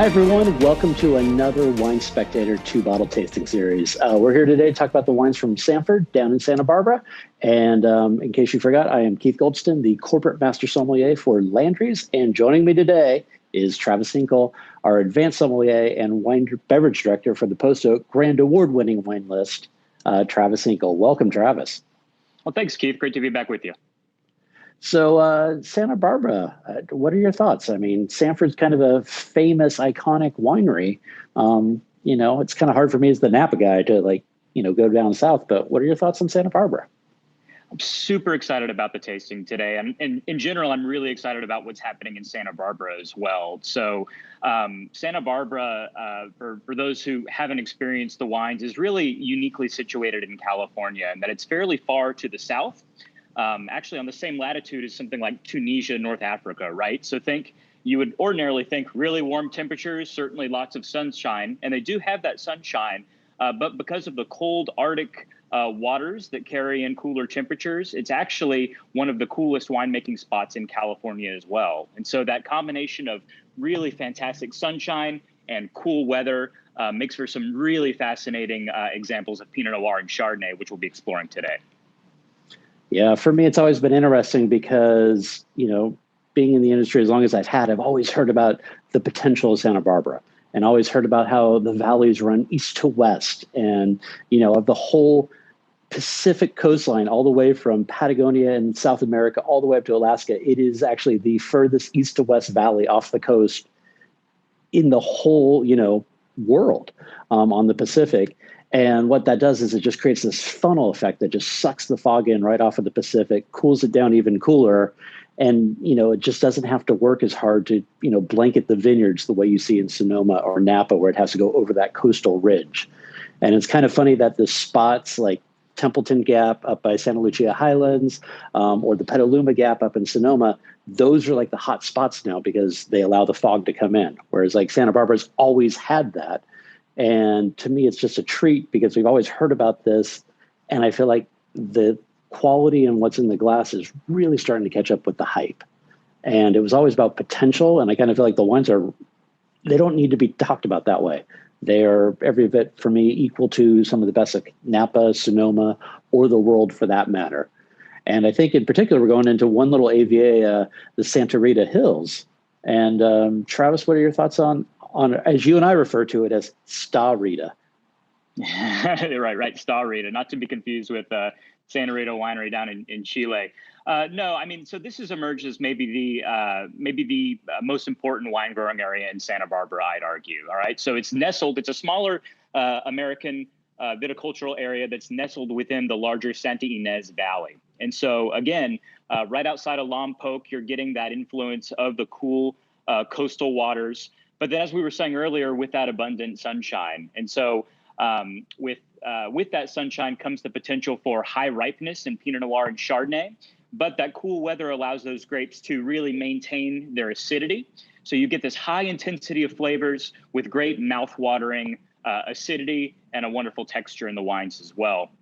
Hi, everyone. Welcome to another Wine Spectator two-bottle tasting series. We're here today to talk about the wines from Sanford down in Santa Barbara. And in case you forgot, I am Keith Goldston, the Corporate Master Sommelier for Landry's. And joining me today is Travis Hinkle, our Advanced Sommelier and Wine Beverage Director for the Post Oak Grand Award-winning wine list, Travis Hinkle. Welcome, Travis. Well, thanks, Keith. Great to be back with you. So Santa Barbara, what are your thoughts? I mean, Sanford's kind of a famous, iconic winery. It's kind of hard for me as the Napa guy to go down south, but what are your thoughts on Santa Barbara? I'm super excited about the tasting today. And in general, I'm really excited about what's happening in Santa Barbara as well. So Santa Barbara, for those who haven't experienced the wines, is really uniquely situated in California, and that it's fairly far to the south. Actually on the same latitude as something like Tunisia, North Africa, right? So you would ordinarily think really warm temperatures, certainly lots of sunshine, and they do have that sunshine, but because of the cold Arctic waters that carry in cooler temperatures, it's actually one of the coolest winemaking spots in California as well. And so that combination of really fantastic sunshine and cool weather makes for some really fascinating examples of Pinot Noir and Chardonnay, which we'll be exploring today. Yeah, for me, it's always been interesting because, being in the industry as long as I've had, I've always heard about the potential of Santa Barbara and always heard about how the valleys run east to west and, of the whole Pacific coastline, all the way from Patagonia in South America, all the way up to Alaska. It is actually the furthest east to west valley off the coast in the whole, world on the Pacific. And what that does is it just creates this funnel effect that just sucks the fog in right off of the Pacific, cools it down even cooler. And, it just doesn't have to work as hard to, blanket the vineyards the way you see in Sonoma or Napa, where it has to go over that coastal ridge. And it's kind of funny that the spots like Templeton Gap up by Santa Lucia Highlands or the Petaluma Gap up in Sonoma, those are like the hot spots now because they allow the fog to come in. Whereas like Santa Barbara's always had that. And to me, it's just a treat because we've always heard about this. And I feel like the quality and what's in the glass is really starting to catch up with the hype. And it was always about potential. And I kind of feel like the wines they don't need to be talked about that way. They are every bit, for me, equal to some of the best like Napa, Sonoma, or the world for that matter. And I think in particular, we're going into one little AVA, the Santa Rita Hills. And Travis, what are your thoughts on, as you and I refer to it as Sta Rita? Right. Sta Rita, not to be confused with Santa Rita Winery down in Chile. No, I mean, so this has emerged as maybe the most important wine growing area in Santa Barbara, I'd argue. All right. So it's nestled. It's a smaller American viticultural area that's nestled within the larger Santa Ynez Valley. And so, again, right outside of Lompoc, you're getting that influence of the cool coastal waters. But then, as we were saying earlier, with that abundant sunshine. And so with that sunshine comes the potential for high ripeness in Pinot Noir and Chardonnay. But that cool weather allows those grapes to really maintain their acidity. So you get this high intensity of flavors with great mouth-watering acidity and a wonderful texture in the wines as well.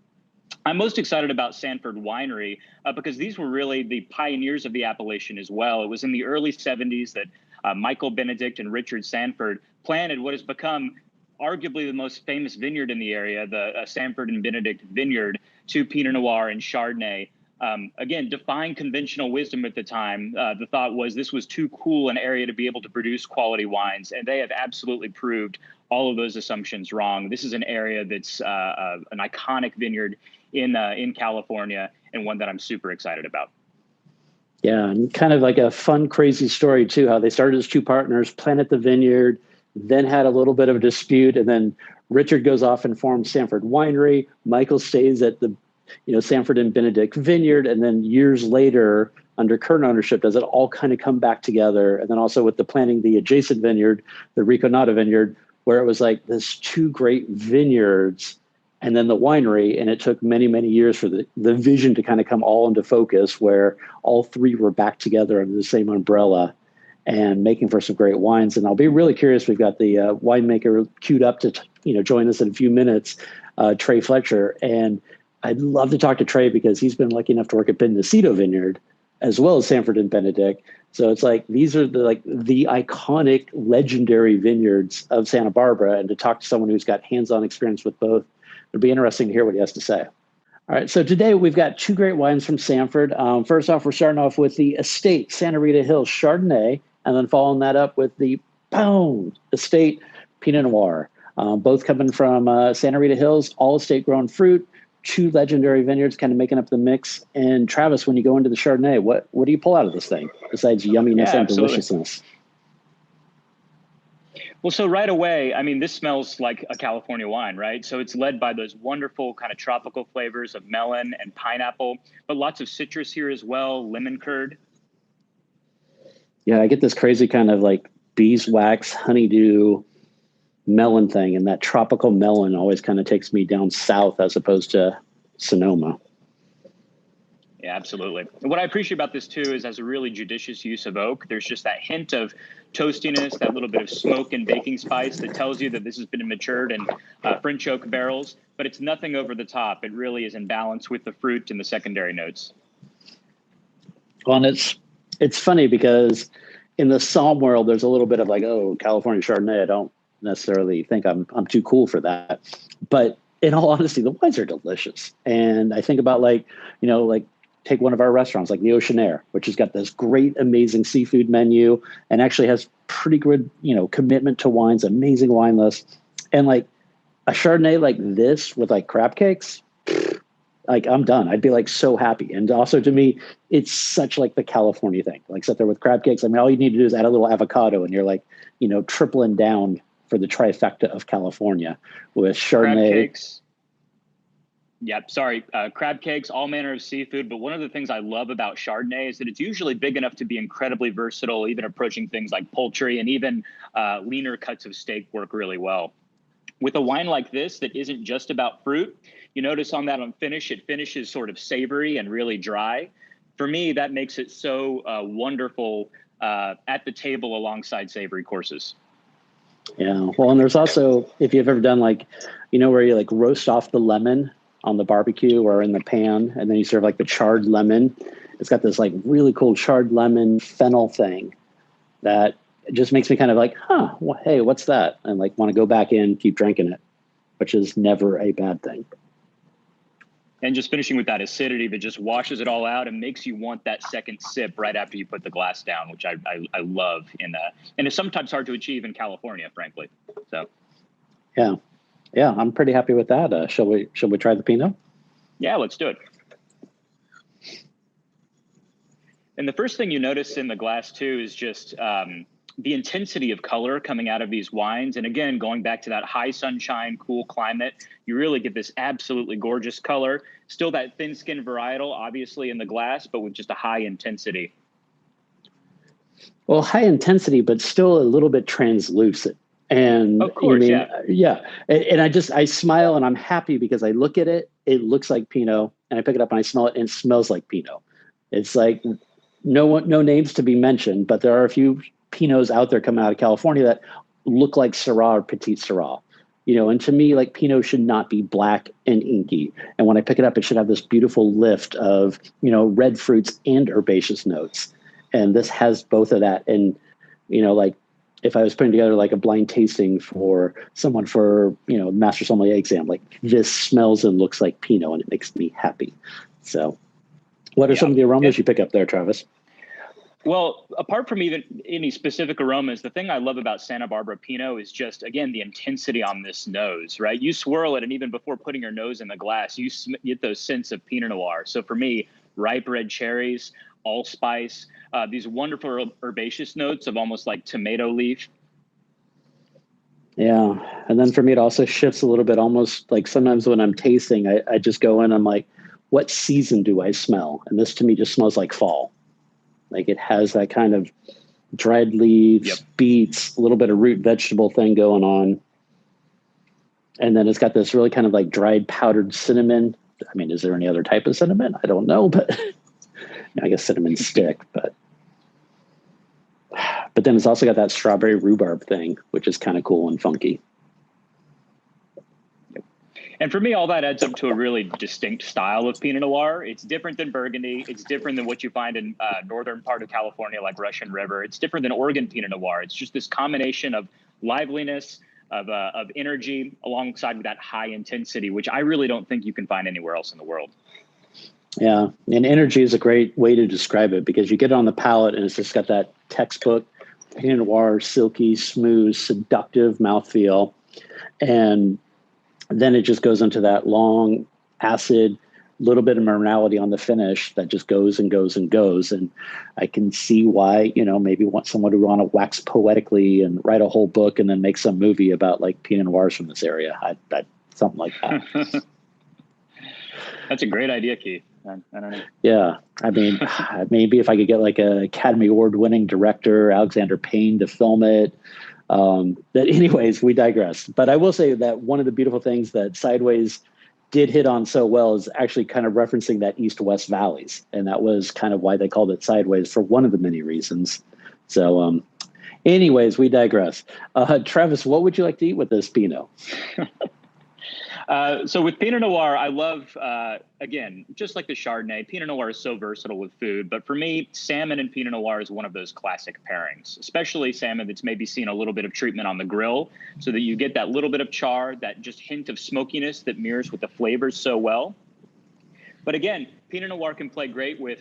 I'm most excited about Sanford Winery because these were really the pioneers of the appellation as well. It was in the early 70s that Michael Benedict and Richard Sanford planted what has become arguably the most famous vineyard in the area, the Sanford and Benedict Vineyard, to Pinot Noir and Chardonnay. Again, defying conventional wisdom at the time, the thought was this was too cool an area to be able to produce quality wines, and they have absolutely proved all of those assumptions wrong. This is an area that's an iconic vineyard in California, and one that I'm super excited about. Yeah, and kind of like a fun, crazy story too, how they started as two partners, planted the vineyard, then had a little bit of a dispute, and then Richard goes off and forms Sanford Winery. Michael stays at the Sanford and Benedict Vineyard, and then years later, under current ownership, does it all kind of come back together? And then also with the planting the adjacent vineyard, the Riconata Vineyard, where it was like this two great vineyards, and then the winery, and it took many, many years for the vision to kind of come all into focus, where all three were back together under the same umbrella and making for some great wines. And I'll be really curious. We've got the winemaker queued up to join us in a few minutes, Trey Fletcher. And I'd love to talk to Trey because he's been lucky enough to work at Bendocito Vineyard as well as Sanford and Benedict. So it's like these are the iconic, legendary vineyards of Santa Barbara, and to talk to someone who's got hands-on experience with both, it'd be interesting to hear what he has to say. All right, so today we've got two great wines from Sanford. First off, we're starting off with the Estate Santa Rita Hills Chardonnay, and then following that up with the Boom Estate Pinot Noir. Both coming from Santa Rita Hills, all estate grown fruit, two legendary vineyards kind of making up the mix. And Travis, when you go into the Chardonnay, what do you pull out of this thing besides yumminess and deliciousness? Well, so right away, I mean, this smells like a California wine, right? So it's led by those wonderful kind of tropical flavors of melon and pineapple, but lots of citrus here as well, lemon curd. Yeah, I get this crazy kind of like beeswax, honeydew, melon thing, and that tropical melon always kind of takes me down south as opposed to Sonoma. Yeah, absolutely. And what I appreciate about this too is, as a really judicious use of oak, there's just that hint of toastiness, that little bit of smoke and baking spice that tells you that this has been matured in French oak barrels, but it's nothing over the top. It really is in balance with the fruit and the secondary notes. Well, and it's funny because in the Somm world, there's a little bit of like, oh, California Chardonnay. I don't necessarily think I'm too cool for that. But in all honesty, the wines are delicious. And I think about like take one of our restaurants like the Ocean Air, which has got this great, amazing seafood menu and actually has pretty good, commitment to wines, amazing wine list. And like a Chardonnay like this with like crab cakes, like I'm done. I'd be like so happy. And also to me, it's such like the California thing, like sit there with crab cakes. I mean, all you need to do is add a little avocado and you're like, tripling down for the trifecta of California with Chardonnay. Crab cakes. Yep. Sorry. Crab cakes, all manner of seafood. But one of the things I love about Chardonnay is that it's usually big enough to be incredibly versatile, even approaching things like poultry, and even leaner cuts of steak work really well. With a wine like this that isn't just about fruit, you notice on that finish, it finishes sort of savory and really dry. For me, that makes it so wonderful at the table alongside savory courses. Yeah. Well, and there's also, if you've ever done like, where you like roast off the lemon on the barbecue or in the pan, and then you serve like the charred lemon. It's got this like really cool charred lemon fennel thing that just makes me kind of like, hey, what's that? And like want to go back in, keep drinking it, which is never a bad thing. And just finishing with that acidity that just washes it all out and makes you want that second sip right after you put the glass down, which I love and it's sometimes hard to achieve in California, frankly. So yeah, I'm pretty happy with that. Shall we try the Pinot? Yeah, let's do it. And the first thing you notice in the glass too is just the intensity of color coming out of these wines. And again, going back to that high sunshine, cool climate, you really get this absolutely gorgeous color. Still that thin skin varietal, obviously in the glass, but with just a high intensity. Well, high intensity, but still a little bit translucent. And of course, yeah. And I smile and I'm happy because I look at it, it looks like Pinot, and I pick it up and I smell it and it smells like Pinot. It's like no names to be mentioned, but there are a few Pinots out there coming out of California that look like Syrah or Petit Syrah. And to me, like Pinot should not be black and inky. And when I pick it up, it should have this beautiful lift of, red fruits and herbaceous notes. And this has both of that. And, like if I was putting together like a blind tasting for someone for, master sommelier exam, like this smells and looks like Pinot and it makes me happy. So what are some of the aromas you pick up there, Travis? Well, apart from even any specific aromas, the thing I love about Santa Barbara Pinot is just, again, the intensity on this nose, right? You swirl it, and even before putting your nose in the glass, you get those scents of Pinot Noir. So for me, ripe red cherries, allspice, these wonderful herbaceous notes of almost like tomato leaf. Yeah. And then for me, it also shifts a little bit, almost like sometimes when I'm tasting, I just go in, I'm like, what season do I smell? And this to me just smells like fall. Like it has that kind of dried leaves, beets, a little bit of root vegetable thing going on. And then it's got this really kind of like dried powdered cinnamon. I mean, is there any other type of cinnamon? I don't know, but I guess cinnamon stick, but then it's also got that strawberry rhubarb thing, which is kind of cool and funky. And for me, all that adds up to a really distinct style of Pinot Noir. It's different than Burgundy. It's different than what you find in northern part of California, like Russian River. It's different than Oregon Pinot Noir. It's just this combination of liveliness, of energy, alongside with that high intensity, which I really don't think you can find anywhere else in the world. Yeah, and energy is a great way to describe it, because you get it on the palate and it's just got that textbook Pinot Noir, silky, smooth, seductive mouthfeel. And then it just goes into that long, acid, little bit of minerality on the finish that just goes and goes and goes. And I can see why, maybe want someone to want to wax poetically and write a whole book and then make some movie about like Pinot Noirs from this area. Something like that. That's a great idea, Keith. I don't know. Yeah. I mean, maybe if I could get like a Academy Award winning director, Alexander Payne, to film it. But anyways, we digress. But I will say that one of the beautiful things that Sideways did hit on so well is actually kind of referencing that east-west valleys. And that was kind of why they called it Sideways, for one of the many reasons. So anyways, we digress. Travis, what would you like to eat with this Pinot? So with Pinot Noir, I love, again, just like the Chardonnay, Pinot Noir is so versatile with food. But for me, salmon and Pinot Noir is one of those classic pairings, especially salmon that's maybe seen a little bit of treatment on the grill, so that you get that little bit of char, that just hint of smokiness that mirrors with the flavors so well. But again, Pinot Noir can play great with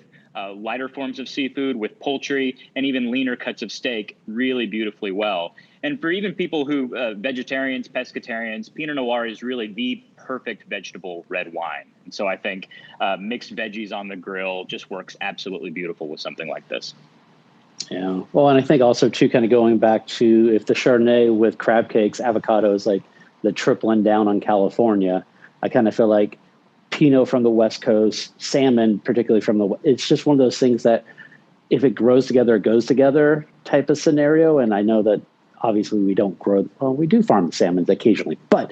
lighter forms of seafood, with poultry, and even leaner cuts of steak really beautifully well. And for even people who, vegetarians, pescatarians, Pinot Noir is really the perfect vegetable red wine. And so I think mixed veggies on the grill just works absolutely beautiful with something like this. Yeah. Well, and I think also, too, kind of going back to if the Chardonnay with crab cakes, avocado is like the tripling down on California, I kind of feel like Pinot from the West Coast, salmon, particularly from it's just one of those things that if it grows together, it goes together type of scenario. And I know that obviously we don't grow, well, we do farm salmons occasionally, but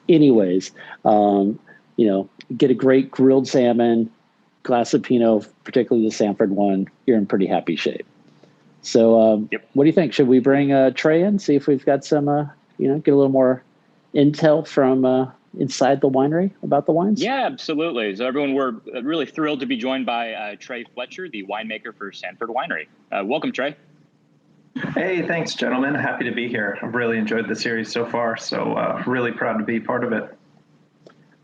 anyways, get a great grilled salmon, glass of Pinot, particularly the Sanford one, you're in pretty happy shape. So Yep. What do you think? Should we bring Trey in, see if we've got some, get a little more intel from inside the winery about the wines? Yeah, absolutely. So everyone, we're really thrilled to be joined by Trey Fletcher, the winemaker for Sanford Winery. Welcome, Trey. Hey, thanks, gentlemen. Happy to be here. I've really enjoyed the series so far, so really proud to be part of it.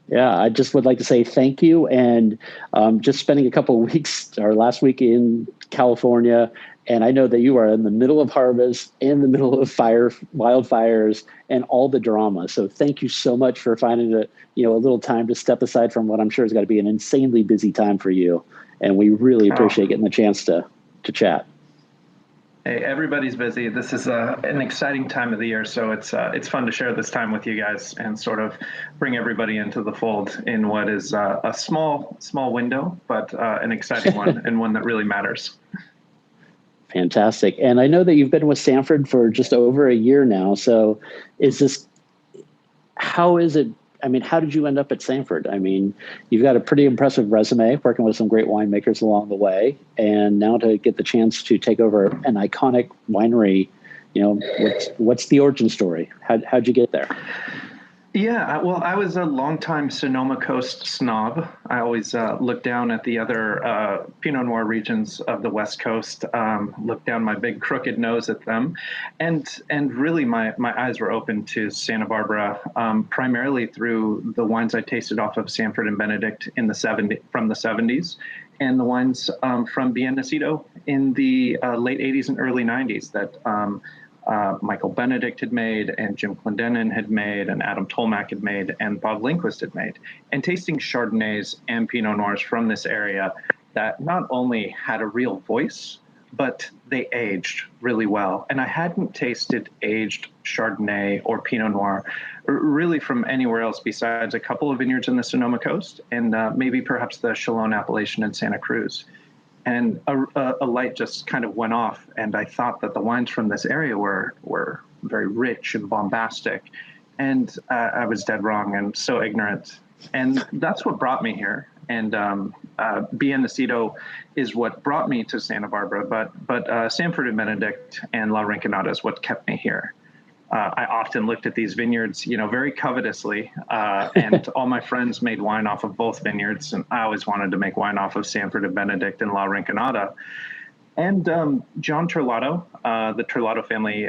Yeah, I just would like to say thank you. And just spending a couple of weeks, or last week in California, and I know that you are in the middle of harvest, in the middle of wildfires, and all the drama. So thank you so much for finding a little time to step aside from what I'm sure has got to be an insanely busy time for you. And we really appreciate getting the chance to chat. Hey, everybody's busy. This is an exciting time of the year, so it's fun to share this time with you guys and sort of bring everybody into the fold in what is a small window, but an exciting one and one that really matters. Fantastic. And I know that you've been with Sanford for just over a year now. So how is it? I mean, how did you end up at Sanford? I mean, you've got a pretty impressive resume, working with some great winemakers along the way. And now to get the chance to take over an iconic winery, what's the origin story? How'd you get there? Yeah, well, I was a longtime Sonoma Coast snob. I always looked down at the other Pinot Noir regions of the West Coast, looked down my big crooked nose at them, and really my eyes were open to Santa Barbara, primarily through the wines I tasted off of Sanford and Benedict from the 70s, and the wines from Bien Nacido in the late 80s and early 90s that Michael Benedict had made, and Jim Clendenin had made, and Adam Tolmack had made, and Bob Lindquist had made. And tasting Chardonnays and Pinot Noirs from this area that not only had a real voice, but they aged really well. And I hadn't tasted aged Chardonnay or Pinot Noir really from anywhere else besides a couple of vineyards in the Sonoma Coast and maybe perhaps the Chalon Appellation in Santa Cruz. And a light just kind of went off, and I thought that the wines from this area were very rich and bombastic, and I was dead wrong and so ignorant. And that's what brought me here. And Bien Nacido is what brought me to Santa Barbara, but Sanford and Benedict and La Rinconada is what kept me here. I often looked at these vineyards, very covetously, and all my friends made wine off of both vineyards, and I always wanted to make wine off of Sanford and Benedict and La Rinconada. And John Turlato, the Turlato family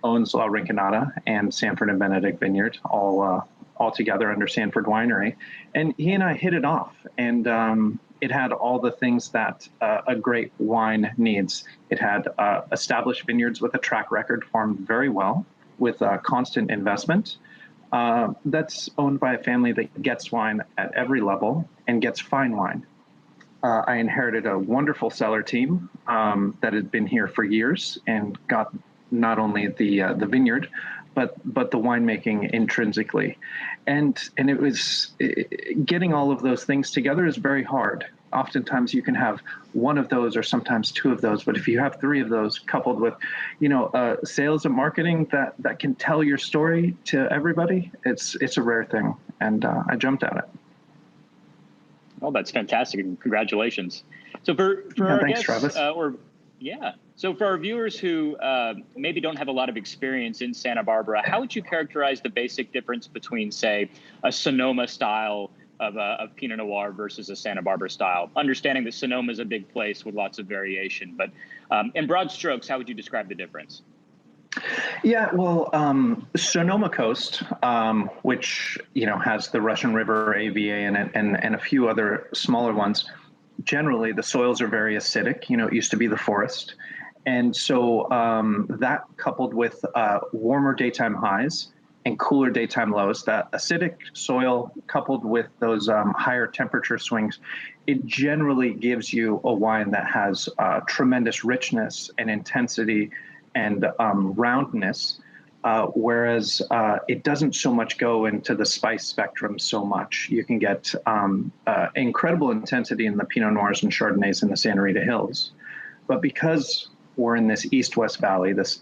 owns La Rinconada and Sanford and Benedict Vineyard, all together under Sanford Winery. And he and I hit it off, and it had all the things that a great wine needs. It had established vineyards with a track record, farmed very well, with constant investment. That's owned by a family that gets wine at every level and gets fine wine. I inherited a wonderful cellar team that had been here for years and got not only the vineyard, but the winemaking intrinsically, and it was getting all of those things together is very hard. Oftentimes you can have one of those or sometimes two of those, but if you have three of those coupled with, sales and marketing that can tell your story to everybody, it's a rare thing, and I jumped at it. Oh, that's fantastic, and congratulations. So for our thanks, guests, Travis. So for our viewers who maybe don't have a lot of experience in Santa Barbara, how would you characterize the basic difference between, say, a Sonoma style of Pinot Noir versus a Santa Barbara style? Understanding that Sonoma is a big place with lots of variation, but in broad strokes, how would you describe the difference? Yeah, well, Sonoma Coast, which has the Russian River AVA in it, and a few other smaller ones. Generally, the soils are very acidic. It used to be the forest, and so that coupled with warmer daytime highs and cooler daytime lows, that acidic soil coupled with those higher temperature swings, it generally gives you a wine that has tremendous richness and intensity and roundness, whereas it doesn't so much go into the spice spectrum so much. You can get incredible intensity in the Pinot Noirs and Chardonnays in the Santa Rita Hills. But because we're in this east-west valley, this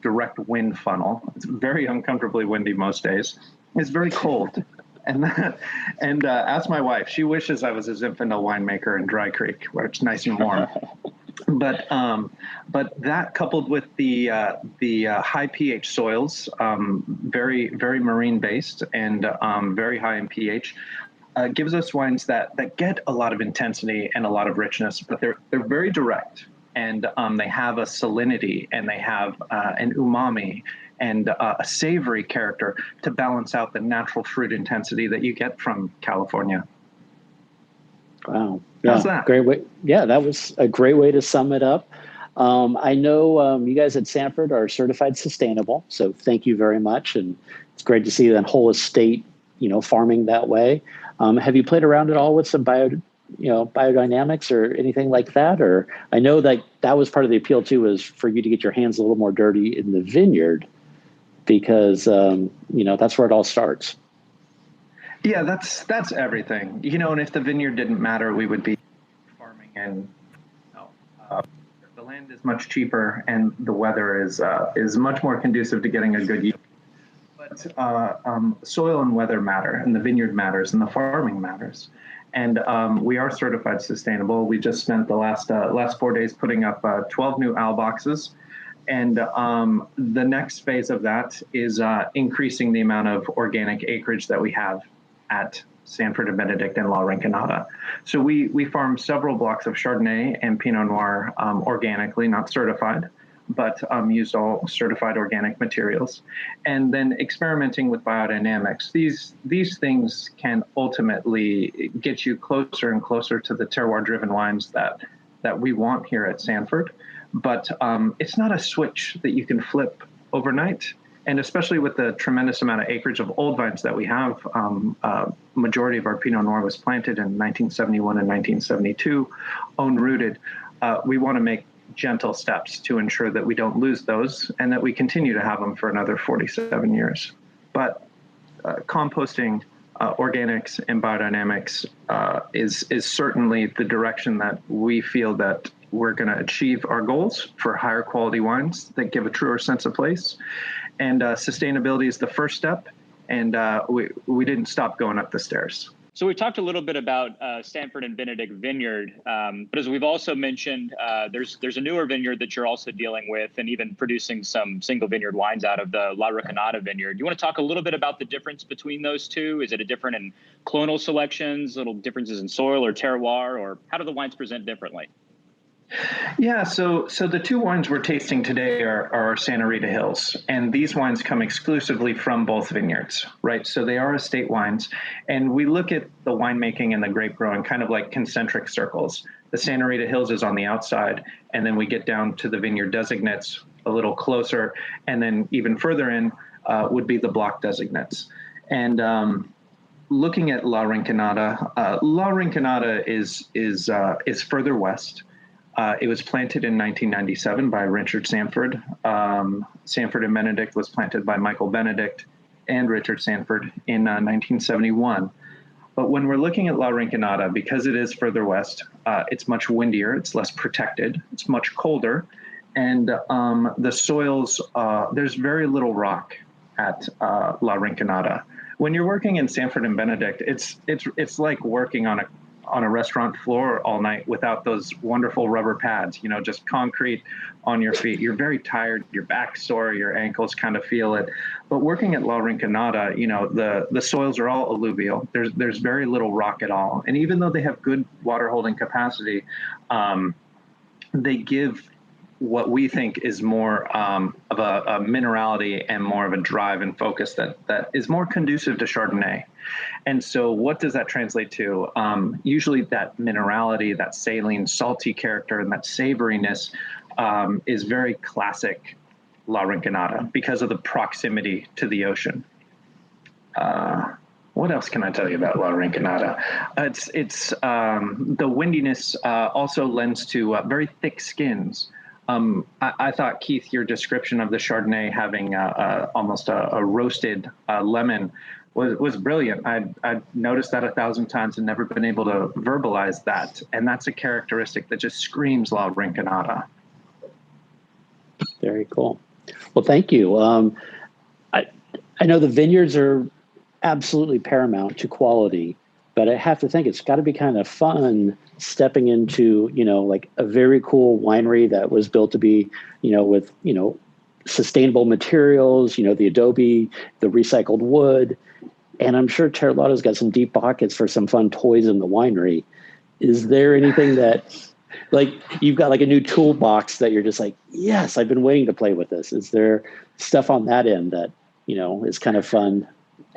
direct wind funnel, it's very uncomfortably windy most days, it's very cold. And ask my wife, she wishes I was a Zinfandel winemaker in Dry Creek, where it's nice and warm. But that coupled with the high pH soils, very very marine based and very high in pH, gives us wines that get a lot of intensity and a lot of richness, but they're very direct, and they have a salinity, and they have an umami and a savory character to balance out the natural fruit intensity that you get from California. Wow. How's that? Great way. Yeah, that was a great way to sum it up. I know you guys at Sanford are certified sustainable, so thank you very much. And it's great to see that whole estate, farming that way. Have you played around at all with some biodynamics or anything like that? Or I know that was part of the appeal too, is for you to get your hands a little more dirty in the vineyard, because that's where it all starts. Yeah, that's everything. And if the vineyard didn't matter, we would be farming, and the land is much cheaper and the weather is much more conducive to getting a good yield. But soil and weather matter, and the vineyard matters, and the farming matters. And we are certified sustainable. We just spent the last 4 days putting up 12 new owl boxes. And the next phase of that is increasing the amount of organic acreage that we have at Sanford and Benedict and La Rinconada. So we farm several blocks of Chardonnay and Pinot Noir organically, not certified, but used all certified organic materials. And then experimenting with biodynamics. These things can ultimately get you closer and closer to the terroir-driven wines that we want here at Sanford. But it's not a switch that you can flip overnight. And especially with the tremendous amount of acreage of old vines that we have, majority of our Pinot Noir was planted in 1971 and 1972, own rooted. We want to make gentle steps to ensure that we don't lose those and that we continue to have them for another 47 years. But composting, organics, and biodynamics is certainly the direction that we feel that we're going to achieve our goals for higher quality wines that give a truer sense of place. And sustainability is the first step, and we didn't stop going up the stairs. So we talked a little bit about Sanford and Benedict Vineyard, but as we've also mentioned, there's a newer vineyard that you're also dealing with and even producing some single vineyard wines out of the La Rinconada vineyard. Do you want to talk a little bit about the difference between those two? Is it a different in clonal selections, little differences in soil or terroir, or how do the wines present differently? Yeah, so the two wines we're tasting today are Santa Rita Hills, and these wines come exclusively from both vineyards, right? So they are estate wines, and we look at the winemaking and the grape growing kind of like concentric circles. The Santa Rita Hills is on the outside, and then we get down to the vineyard designates a little closer, and then even further in would be the block designates. And looking at La Rinconada is further west. It was planted in 1997 by Richard Sanford. Sanford and Benedict was planted by Michael Benedict and Richard Sanford in 1971. But when we're looking at La Rinconada, because it is further west, it's much windier, it's less protected, it's much colder, and the soils, there's very little rock at La Rinconada. When you're working in Sanford and Benedict, it's like working on a restaurant floor all night without those wonderful rubber pads, just concrete on your feet. You're very tired, your back's sore, your ankles kind of feel it. But working at La Rinconada, the soils are all alluvial. There's very little rock at all. And even though they have good water holding capacity, they give what we think is more of a minerality and more of a drive and focus that is more conducive to Chardonnay. And so what does that translate to? Usually that minerality, that saline, salty character, and that savoriness is very classic La Rinconada because of the proximity to the ocean. What else can I tell you about La Rinconada? It's the windiness also lends to very thick skins. I thought, Keith, your description of the Chardonnay having almost a roasted lemon was brilliant. I've noticed that 1,000 times and never been able to verbalize that. And that's a characteristic that just screams La Rinconada. Very cool. Well, thank you. I know the vineyards are absolutely paramount to quality, but I have to think it's got to be kind of fun stepping into, like a very cool winery that was built to be, with, sustainable materials, the adobe, the recycled wood. And I'm sure Terralotta's got some deep pockets for some fun toys in the winery. Is there anything that, like, you've got like a new toolbox that you're just like, yes, I've been waiting to play with this? Is there stuff on that end that, is kind of fun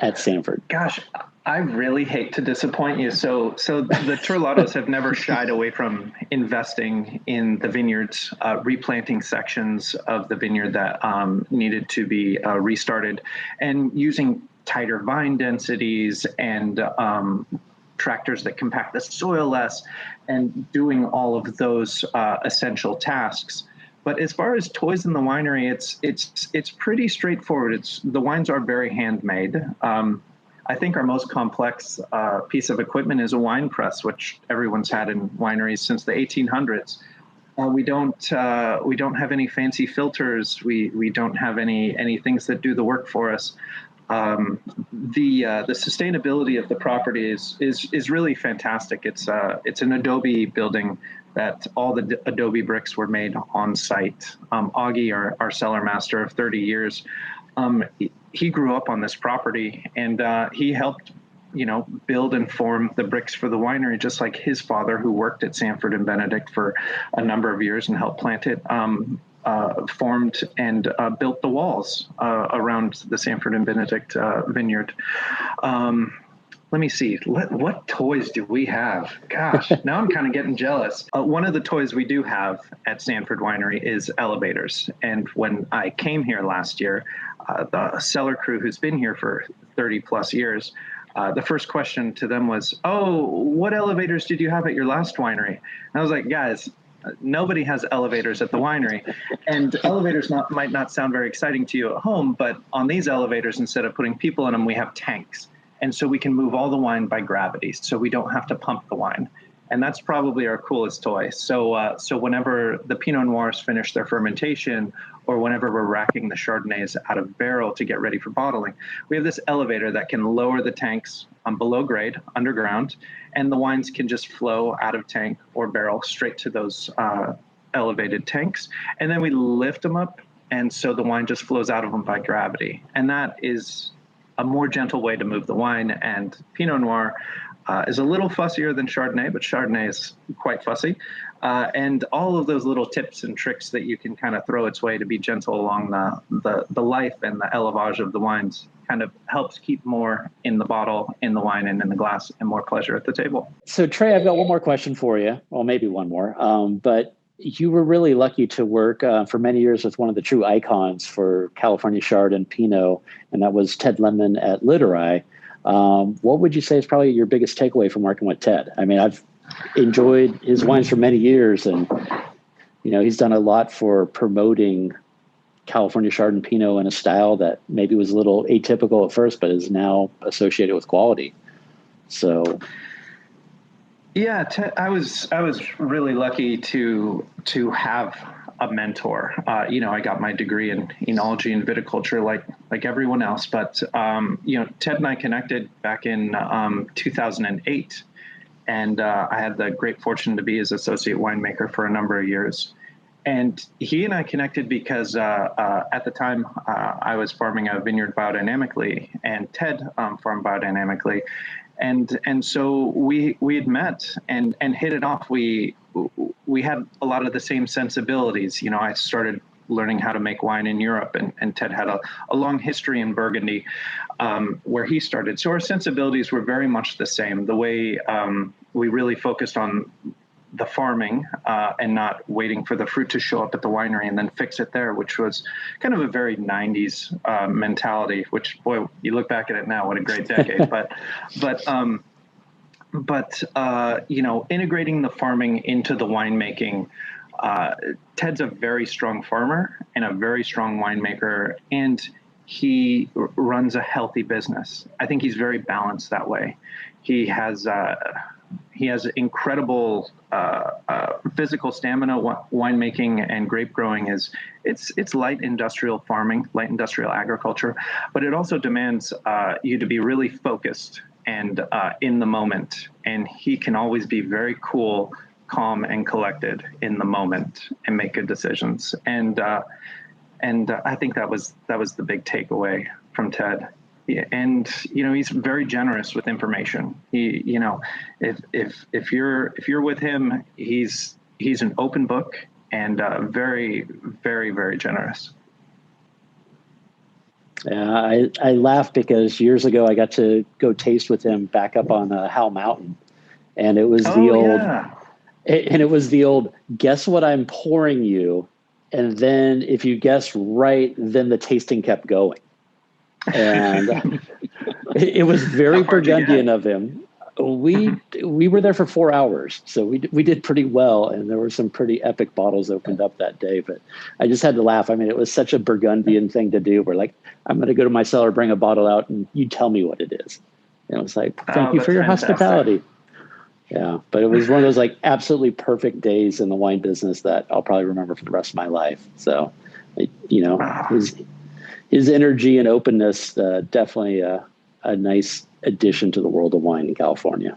at Sanford? Gosh, I really hate to disappoint you. So the Terralottas have never shied away from investing in the vineyards, replanting sections of the vineyard that needed to be restarted, and using tighter vine densities and tractors that compact the soil less, and doing all of those essential tasks. But as far as toys in the winery, it's pretty straightforward. The wines are very handmade. I think our most complex piece of equipment is a wine press, which everyone's had in wineries since the 1800s. We don't have any fancy filters. We don't have any things that do the work for us. The sustainability of the property is really fantastic. It's an adobe building that all the adobe bricks were made on site. Augie, our cellar master of 30 years, he grew up on this property, and he helped, build and form the bricks for the winery, just like his father, who worked at Sanford and Benedict for a number of years and helped plant it, formed and built the walls around the Sanford and Benedict vineyard. Let me see. What toys do we have? Gosh, now I'm kind of getting jealous. One of the toys we do have at Sanford Winery is elevators. And when I came here last year, the cellar crew who's been here for 30 plus years, the first question to them was, "Oh, what elevators did you have at your last winery?" And I was like, "Guys, nobody has elevators at the winery." And elevators might not sound very exciting to you at home, but on these elevators, instead of putting people in them, we have tanks. And so we can move all the wine by gravity, so we don't have to pump the wine. And that's probably our coolest toy. So whenever the Pinot Noirs finish their fermentation, or whenever we're racking the Chardonnays out of barrel to get ready for bottling, we have this elevator that can lower the tanks below grade, underground, and the wines can just flow out of tank or barrel straight to those elevated tanks. And then we lift them up, and so the wine just flows out of them by gravity. And that is a more gentle way to move the wine. And Pinot Noir is a little fussier than Chardonnay, but Chardonnay is quite fussy. And all of those little tips and tricks that you can kind of throw its way to be gentle along the life and the élevage of the wines kind of helps keep more in the bottle, in the wine, and in the glass, and more pleasure at the table. So Trey, I've got one more question for you. Well, maybe one more. But you were really lucky to work for many years with one of the true icons for California Chard and Pinot, and that was Ted Lemon at Literai. What would you say is probably your biggest takeaway from working with Ted? I mean, I've enjoyed his wines for many years, and he's done a lot for promoting California Chard and Pinot in a style that maybe was a little atypical at first, but is now associated with quality. So, yeah, I was really lucky to have a mentor. I got my degree in enology and viticulture like everyone else, but Ted and I connected back in 2008. And I had the great fortune to be his associate winemaker for a number of years. And he and I connected because at the time I was farming a vineyard biodynamically, and Ted farmed biodynamically. And so we had met and hit it off. We had a lot of the same sensibilities. I started learning how to make wine in Europe, and Ted had a long history in Burgundy where he started. So our sensibilities were very much the same. The way we really focused on the farming and not waiting for the fruit to show up at the winery and then fix it there, which was kind of a very 90s mentality, which, boy, you look back at it now, what a great decade. But integrating the farming into the winemaking, Ted's a very strong farmer and a very strong winemaker, and he runs a healthy business. I think he's very balanced that way. He has incredible physical stamina. Winemaking and grape growing it's light industrial farming, light industrial agriculture, but it also demands you to be really focused and in the moment. And he can always be very cool, calm, and collected in the moment and make good decisions. And I think that was the big takeaway from Ted. Yeah, and he's very generous with information. He, if you're with him, he's an open book and very, very, very generous. Yeah, I laugh because years ago I got to go taste with him back up on Howell Mountain, and it was it was the old guess what I'm pouring you, and then if you guessed right, then the tasting kept going. And it was very Burgundian of him. We were there for 4 hours, so we did pretty well, and there were some pretty epic bottles opened up that day. But I just had to laugh. I mean, it was such a Burgundian thing to do. We're like, I'm going to go to my cellar, bring a bottle out, and you tell me what it is. And it was like, thank you for your hospitality. Yeah, but it was one of those like absolutely perfect days in the wine business that I'll probably remember for the rest of my life. So, his energy and openness, definitely a nice addition to the world of wine in California.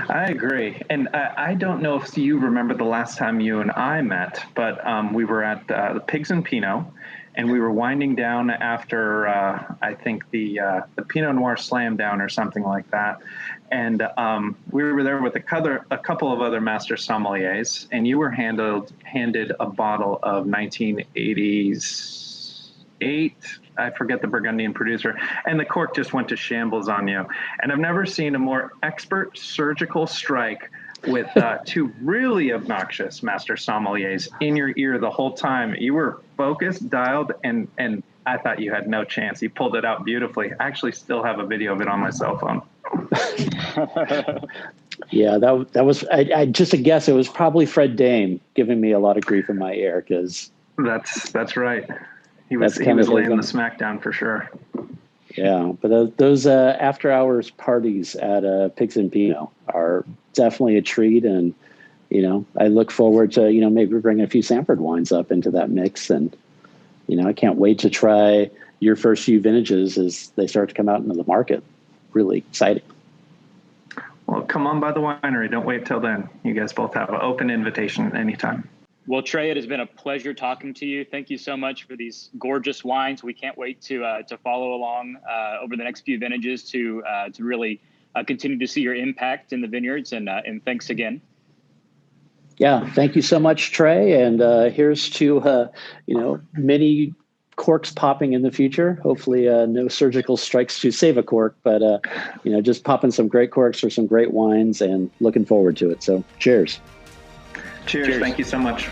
I agree. And I don't know if you remember the last time you and I met, but we were at the Pigs and Pinot, and we were winding down after, I think, the Pinot Noir Slam Down or something like that. And we were there with a couple of other master sommeliers, and you were handed a bottle of 1980s. I forget the Burgundian producer, and the cork just went to shambles on you. And I've never seen a more expert surgical strike with two really obnoxious master sommeliers in your ear the whole time. You were focused, dialed, and I thought you had no chance. You pulled it out beautifully. I actually still have a video of it on my cell phone. Yeah, that was I just a guess. It was probably Fred Dame giving me a lot of grief in my ear because that's right. He was laying the smackdown for sure. Yeah, but those after hours parties at Pigs and Pinot are definitely a treat. And, I look forward to, maybe bringing a few Sanford wines up into that mix. And, I can't wait to try your first few vintages as they start to come out into the market. Really exciting. Well, come on by the winery. Don't wait till then. You guys both have an open invitation anytime. Well, Trey, it has been a pleasure talking to you. Thank you so much for these gorgeous wines. We can't wait to follow along over the next few vintages to really continue to see your impact in the vineyards. And thanks again. Yeah, thank you so much, Trey. And here's to many corks popping in the future. Hopefully, no surgical strikes to save a cork, but just popping some great corks for some great wines, and looking forward to it. So, cheers. Cheers. Thank you so much.